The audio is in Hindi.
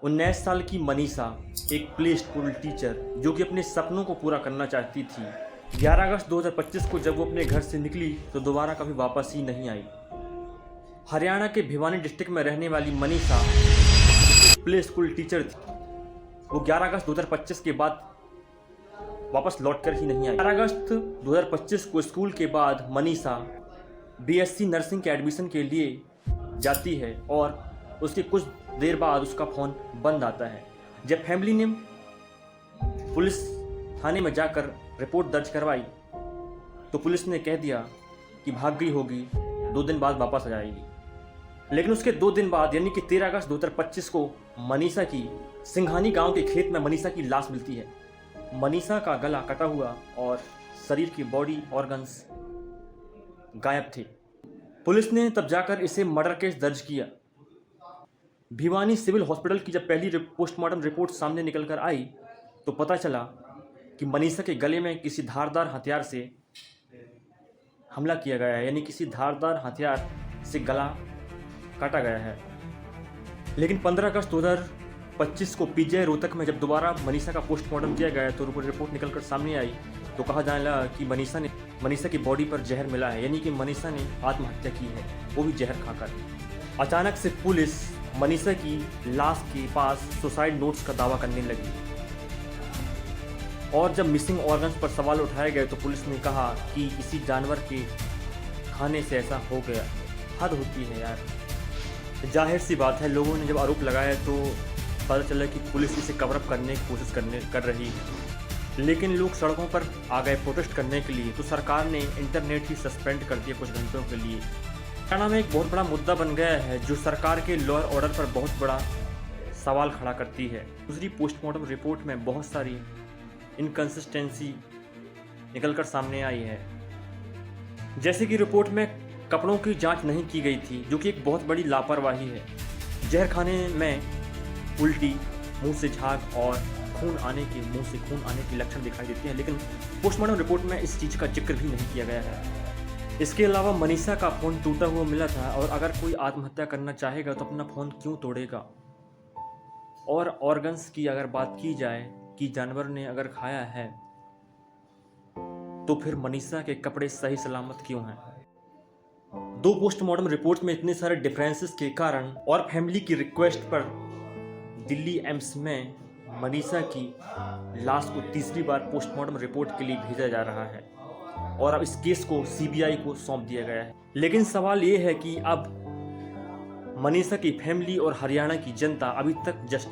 19 साल की मनीषा एक प्ले स्कूल टीचर जो कि अपने सपनों को पूरा करना चाहती थी। 11 अगस्त 2025 को जब वो अपने घर से निकली तो दोबारा कभी वापस ही नहीं आई। हरियाणा के भिवानी डिस्ट्रिक्ट में रहने वाली मनीषा प्ले स्कूल टीचर थी। वो 11 अगस्त 2025 के बाद वापस लौट कर ही नहीं आई। 11 अगस्त 2025 को स्कूल के बाद मनीषा BSc नर्सिंग के एडमिशन के लिए जाती है और उसके कुछ देर बाद उसका फ़ोन बंद आता है। जब फैमिली ने पुलिस थाने में जाकर रिपोर्ट दर्ज करवाई तो पुलिस ने कह दिया कि भाग गई होगी, 2 दिन बाद वापस आ जाएगी। लेकिन उसके 2 दिन बाद यानी कि 13 अगस्त 2025 को मनीषा की सिंघानी गांव के खेत में मनीषा की लाश मिलती है। मनीषा का गला कटा हुआ और शरीर की बॉडी ऑर्गन्स गायब थे। पुलिस ने तब जाकर इसे मर्डर केस दर्ज किया। भिवानी सिविल हॉस्पिटल की जब पहली पोस्टमार्टम रिपोर्ट सामने निकल कर आई तो पता चला कि मनीषा के गले में किसी धारदार हथियार से हमला किया गया है, यानी किसी धारदार हथियार से गला काटा गया है। लेकिन 15 अगस्त 2025 को PGI रोहतक में जब दोबारा मनीषा का पोस्टमार्टम किया गया तो रिपोर्ट निकल कर सामने आई तो कहा जाने लगा कि मनीषा की बॉडी पर जहर मिला है, यानी कि मनीषा ने आत्महत्या की है, वो भी जहर खाकर। अचानक से पुलिस मनीषा की लाश के पास सुसाइड नोट्स का दावा करने लगी और जब मिसिंग ऑर्गन्स पर सवाल उठाए गए तो पुलिस ने कहा कि किसी जानवर के खाने से ऐसा हो गया। हद होती है यार। जाहिर सी बात है, लोगों ने जब आरोप लगाया तो पता चला कि पुलिस इसे कवर अप करने की कोशिश कर रही है। लेकिन लोग सड़कों पर आ गए प्रोटेस्ट करने के लिए तो सरकार ने इंटरनेट ही सस्पेंड कर दिया कुछ घंटों के लिए। हरियाणा में एक बहुत बड़ा मुद्दा बन गया है जो सरकार के लॉ एंड ऑर्डर पर बहुत बड़ा सवाल खड़ा करती है। दूसरी पोस्टमार्टम रिपोर्ट में बहुत सारी इनकन्सिस्टेंसी निकलकर सामने आई है। जैसे कि रिपोर्ट में कपड़ों की जांच नहीं की गई थी, जो कि एक बहुत बड़ी लापरवाही है। जहर खाने में उल्टी, मुंह से झाग और मुंह से खून आने के लक्षण दिखाई देते हैं, लेकिन पोस्टमार्टम रिपोर्ट में इस चीज़ का जिक्र भी नहीं किया गया है। इसके अलावा मनीषा का फ़ोन टूटा हुआ मिला था और अगर कोई आत्महत्या करना चाहेगा तो अपना फ़ोन क्यों तोड़ेगा। और ऑर्गन्स की अगर बात की जाए कि जानवर ने अगर खाया है तो फिर मनीषा के कपड़े सही सलामत क्यों हैं। 2 पोस्टमार्टम रिपोर्ट में इतने सारे डिफरेंसेस के कारण और फैमिली की रिक्वेस्ट पर दिल्ली एम्स में मनीषा की लाश को तीसरी बार पोस्टमार्टम रिपोर्ट के लिए भेजा जा रहा है और अब इस केस को CBI को सौंप दिया गया है। लेकिन सवाल ये है कि अब मनीषा की फैमिली और हरियाणा की जनता अभी तक जस्टिस